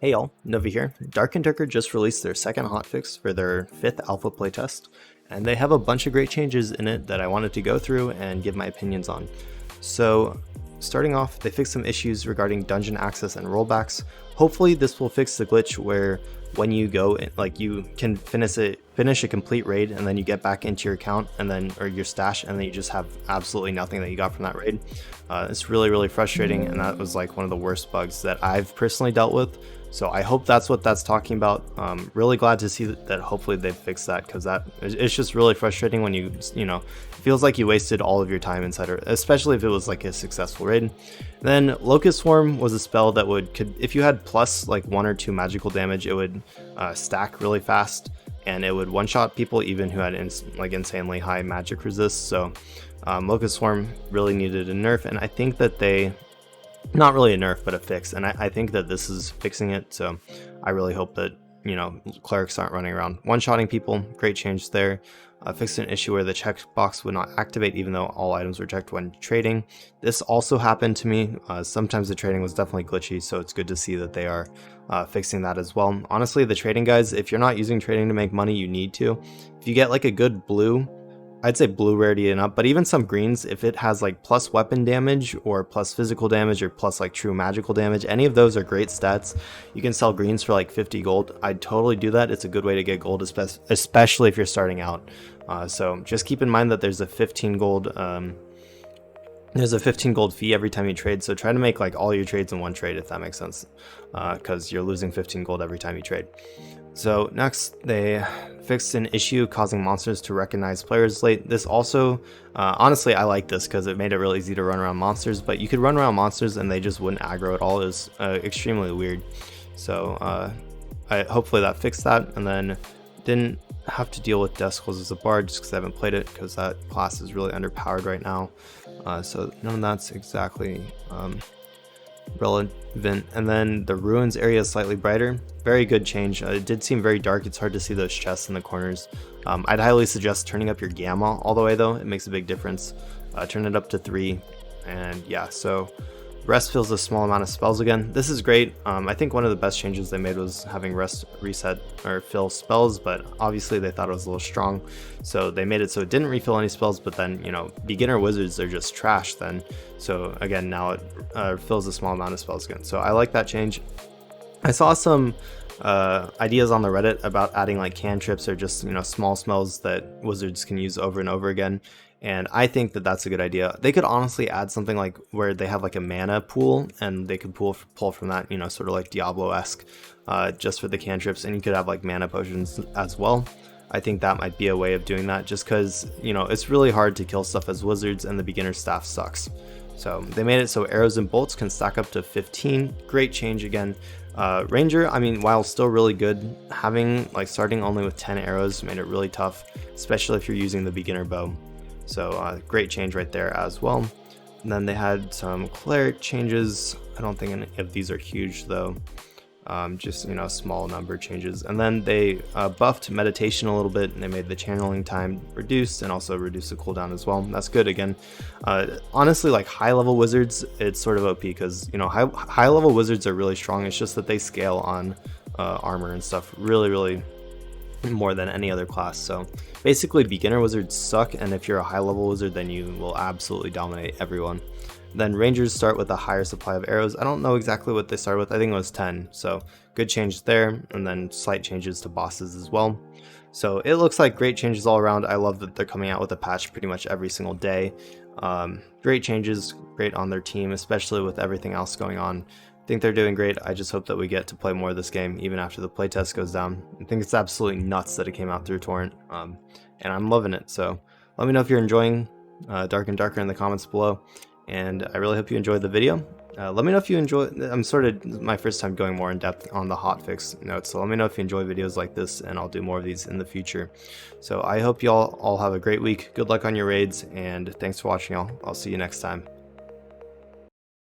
Hey y'all, Nova here. Darker just released their second hotfix for their 5th alpha playtest, and they have a bunch of great changes in it that I wanted to go through and give my opinions on. So, starting off, they fixed some issues regarding dungeon access and rollbacks. Hopefully this will fix the glitch where when you go, like, you can finish a complete raid and then you get back into your account and then, or your stash, and then you just have absolutely nothing that you got from that raid. It's really frustrating, and that was like one of the worst bugs that I've personally dealt with. So I hope that's what that's talking about. Really glad to see that hopefully they've fixed that, because it's just really frustrating when you know, it feels like you wasted all of your time inside, especially if it was like a successful raid. Then Locust Swarm was a spell that could if you had plus like 1 or 2 magical damage, it would stack really fast, and it would one-shot people even who had insanely high magic resist. So Locust Swarm really needed a nerf, and I think that they, not really a nerf, but a fix, and I think that this is fixing it. So I really hope that, you know, clerics aren't running around one-shotting people. Great change there. Fixed an issue where the checkbox would not activate even though all items were checked when trading. This also happened to me. Sometimes the trading was definitely glitchy, so it's good to see that they are fixing that as well. Honestly, the trading guys, if you're not using trading to make money, you need to. If you get like a good blue, I'd say blue rarity and up, but even some greens, if it has like plus weapon damage or plus physical damage or plus like true magical damage, any of those are great stats. You can sell greens for like 50 gold. I'd totally do that. It's a good way to get gold, especially if you're starting out. So just keep in mind that there's a 15 gold fee every time you trade, so try to make like all your trades in one trade, if that makes sense, because you're losing 15 gold every time you trade. So next, they fixed an issue causing monsters to recognize players late. This also, honestly, I like this because it made it real easy to run around monsters, but you could run around monsters and they just wouldn't aggro at all. It was extremely weird. So hopefully that fixed that, and then didn't have to deal with Decimals as a bard just because I haven't played it, because that class is really underpowered right now. So none of that's exactly relevant. And then the ruins area is slightly brighter. Very good change. It did seem very dark. It's hard to see those chests in the corners. I'd highly suggest turning up your gamma all the way though. It makes a big difference. Turn it up to 3, and yeah, so rest fills a small amount of spells again. This is great. I think one of the best changes they made was having rest reset or fill spells, but obviously they thought it was a little strong, so they made it so it didn't refill any spells. But then, you know, beginner wizards are just trash then, so again, now it fills a small amount of spells again. So I like that change. I saw some ideas on the Reddit about adding like cantrips or just, you know, small spells that wizards can use over and over again, and I think that that's a good idea. They could honestly add something like where they have like a mana pool, and they could pull from that, you know, sort of like Diablo-esque, just for the cantrips, and you could have like mana potions as well. I think that might be a way of doing that, just because, you know, it's really hard to kill stuff as wizards and the beginner staff sucks. So they made it so arrows and bolts can stack up to 15. Great change again. Ranger, I mean, while still really good, having like starting only with 10 arrows made it really tough, especially if you're using the beginner bow. So great change right there as well. And then they had some cleric changes. I don't think any of these are huge though. Just, you know, small number changes. And then they buffed meditation a little bit, and they made the channeling time reduced and also reduced the cooldown as well. That's good. Again, honestly, like high level wizards, it's sort of OP because, you know, high level wizards are really strong. It's just that they scale on armor and stuff really more than any other class. So basically beginner wizards suck, and if you're a high level wizard, then you will absolutely dominate everyone. Then rangers start with a higher supply of arrows. I don't know exactly what they started with. I think it was 10. So good change there. And then slight changes to bosses as well. So it looks like great changes all around. I love that they're coming out with a patch pretty much every single day. Great changes, great on their team, especially with everything else going on. I think they're doing great. I just hope that we get to play more of this game even after the playtest goes down. I think it's absolutely nuts that it came out through Torrent, and I'm loving it. So let me know if you're enjoying Darker in the comments below, and I really hope you enjoyed the video. Let me know if you enjoy. I'm sort of my first time going more in depth on the hotfix notes, so let me know if you enjoy videos like this, and I'll do more of these in the future. So I hope y'all all have a great week. Good luck on your raids, and thanks for watching, y'all. I'll see you next time.